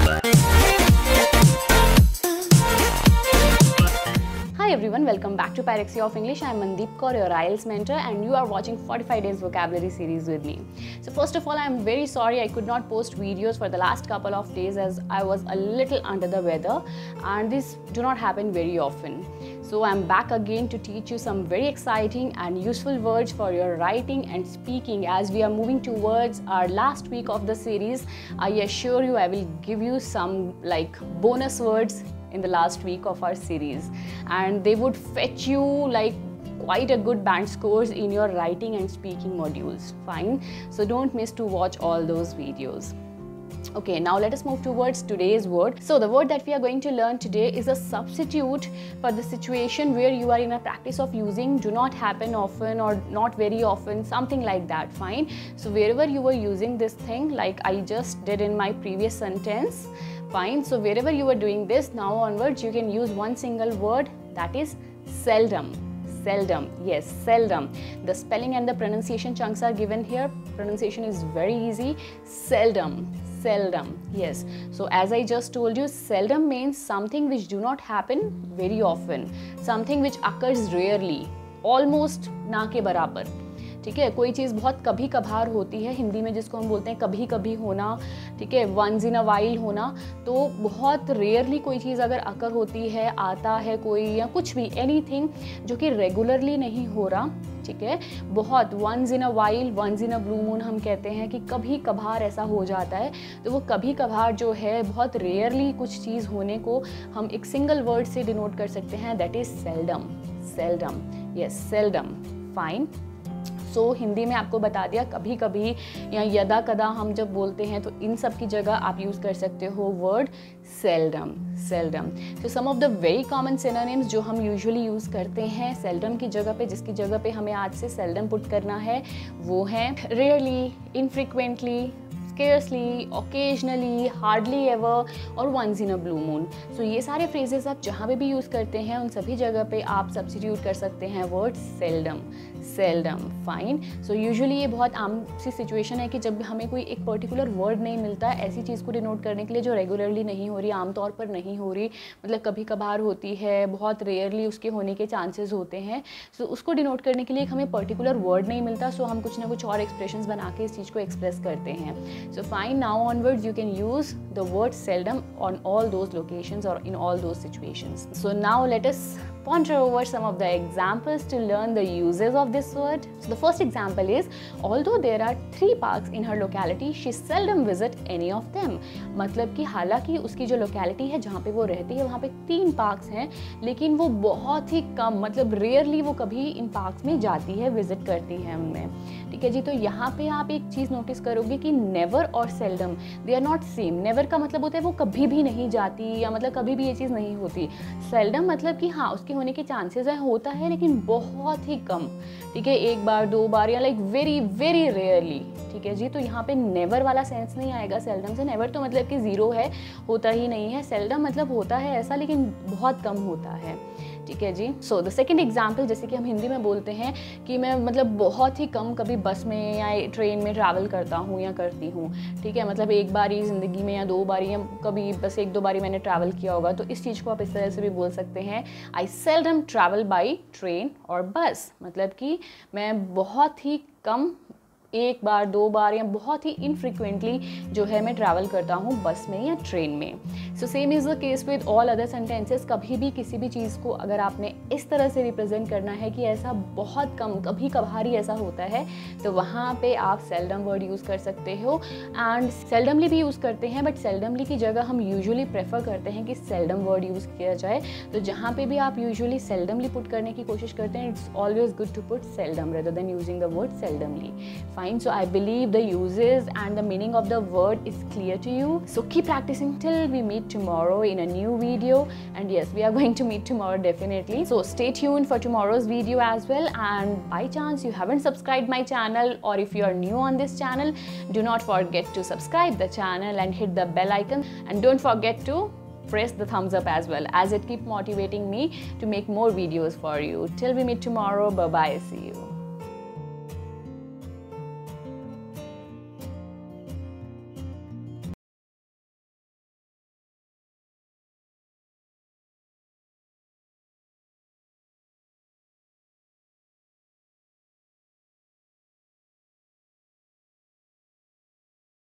Hi everyone, welcome back to Pyrexia of English. I am Mandeep Kaur, your IELTS mentor, and you are watching 45 Days Vocabulary series with me. So first of all, I am very sorry I could not post videos for the last couple of days as I was a little under the weather, and this do not happen very often. So I am back again to teach you some very exciting and useful words for your writing and speaking. As we are moving towards our last week of the series, I assure you I will give you some bonus words in the last week of our series, and they would fetch you quite a good band scores in your writing and speaking modules. Fine, so don't miss to watch all those videos. Okay, now let us move towards today's word. So the word that we are going to learn today is a substitute for the situation where you are in a practice of using do not happen often or not very often, something like that. Fine, so wherever you were using this thing, like I just did in my previous sentence. Fine, so wherever you are doing this, now onwards you can use one single word, that is seldom. Seldom, yes, seldom. The spelling and the pronunciation chunks are given here. Pronunciation is very easy. Seldom, seldom, yes. So as I just told you, seldom means something which do not happen very often, something which occurs rarely, almost ना के बराबर. ठीक है, कोई चीज़ बहुत कभी कभार होती है, हिंदी में जिसको हम बोलते हैं कभी कभी होना, ठीक है, वंस इन अ वाइल होना. तो बहुत रेयरली कोई चीज़ अगर अकर होती है, आता है कोई या कुछ भी, एनीथिंग जो कि रेगुलरली नहीं हो रहा, ठीक है, बहुत once in a while, once in a blue moon हम कहते हैं कि कभी कभार ऐसा हो जाता है. तो वो कभी कभार जो है, बहुत रेयरली कुछ चीज़ होने को हम एक सिंगल वर्ड से डिनोट कर सकते हैं, that is seldom. Seldom, yes, seldom. Fine, so Hindi में आपको बता दिया, कभी कभी या यदा कदा हम जब बोलते हैं तो इन सब की जगह आप यूज़ कर सकते हो वर्ड सेल्डम. सेल्डम. तो some of the very common synonyms जो हम यूजुअली यूज़ करते हैं सेल्डम की जगह पे, जिसकी जगह पे हमें आज से सेल्डम पुट करना है, वो हैं rarely, infrequently, scarcely, occasionally, hardly ever और once in a blue moon. So ये सारे phrases आप जहाँ पे भी यूज़ करते हैं उन सभी जगह पे आप substitute कर सकते हैं word seldom. Seldom. Fine. So usually ये बहुत आम सी सिचुएशन है कि जब हमें कोई एक पर्टिकुलर वर्ड नहीं मिलता है ऐसी चीज़ को डिनोट करने के लिए जो रेगुलरली नहीं हो रही, आमतौर पर नहीं हो रही, मतलब कभी कभार होती है, बहुत रेयरली उसके होने के चांसेस होते हैं. सो उसको डिनोट करने के लिए हमें पर्टिकुलर वर्ड नहीं मिलता, सो हम कुछ ना कुछ और एक्सप्रेशंस बना के इस चीज़ को एक्सप्रेस करते हैं. So fine, now onwards you can use the word seldom on all those locations or in all those situations. So now let us ponder over some of the examples to learn the uses of this word. So the first example is, although there are 3 parks in her locality, she seldom visit any of them. मतलब कि हालांकि उसकी जो locality है जहाँ पे वो रहती है वहाँ पे 3 पार्क्स हैं, लेकिन वो बहुत ही कम, मतलब रेयरली वो कभी इन पार्क्स में जाती है, विजिट करती है उनमें. ठीक है जी, तो यहाँ पे आप एक चीज़ नोटिस करोगे कि नेवर और seldom they are not same. Never का मतलब होता है वो कभी भी नहीं जाती, या मतलब कभी भी ये चीज़ नहीं होती. सेल्डम मतलब कि हाँ उसके होने के चांसेस है, होता है लेकिन बहुत ही कम. ठीक है, 1 बार 2 बार या वेरी वेरी रेयरली. ठीक है जी, तो यहाँ पे नेवर वाला सेंस नहीं आएगा सेल्डम से. नेवर तो मतलब कि ज़ीरो है, होता ही नहीं है. सेल्डम मतलब होता है ऐसा लेकिन बहुत कम होता है. ठीक है जी. सो द सेकेंड एग्जाम्पल, जैसे कि हम हिंदी में बोलते हैं कि मैं मतलब बहुत ही कम कभी बस में या ट्रेन में ट्रैवल करता हूँ या करती हूँ. ठीक है, मतलब 1 बार ही ज़िंदगी में या 2 बार या कभी बस 1-2 बार मैंने ट्रैवल किया होगा, तो इस चीज़ को आप इस तरह से भी बोल सकते हैं, आई सेल्डम ट्रैवल बाई ट्रेन और बस. मतलब कि मैं बहुत ही कम 1 बार 2 बार या बहुत ही इनफ्रीक्वेंटली जो है मैं ट्रैवल करता हूँ बस में या ट्रेन में. So same is the case with all other sentences. कभी भी किसी भी चीज़ को अगर आपने इस तरह से रिप्रेजेंट करना है कि ऐसा बहुत कम, कभी कभार ही ऐसा होता है, तो वहाँ पे आप सेल्डम वर्ड यूज़ कर सकते हो. एंड सेल्डमली भी यूज़ करते हैं, बट सेल्डमली की जगह हम यूजुअली प्रेफर करते हैं कि सेल्डम वर्ड यूज़ किया जाए. तो जहाँ पे भी आप यूजुअली सेल्डमली पुट करने की कोशिश करते हैं, it's always good to put seldom rather than using the word seldomly. Fine, so I believe the uses and the meaning of the word is clear to you. So keep practicing till we meet tomorrow in a new video. And yes, we are going to meet tomorrow definitely. So stay tuned for tomorrow's video as well. And by chance you haven't subscribed my channel, or if you are new on this channel, do not forget to subscribe the channel and hit the bell icon. And don't forget to press the thumbs up as well, as it keeps motivating me to make more videos for you. Till we meet tomorrow, bye bye, see you.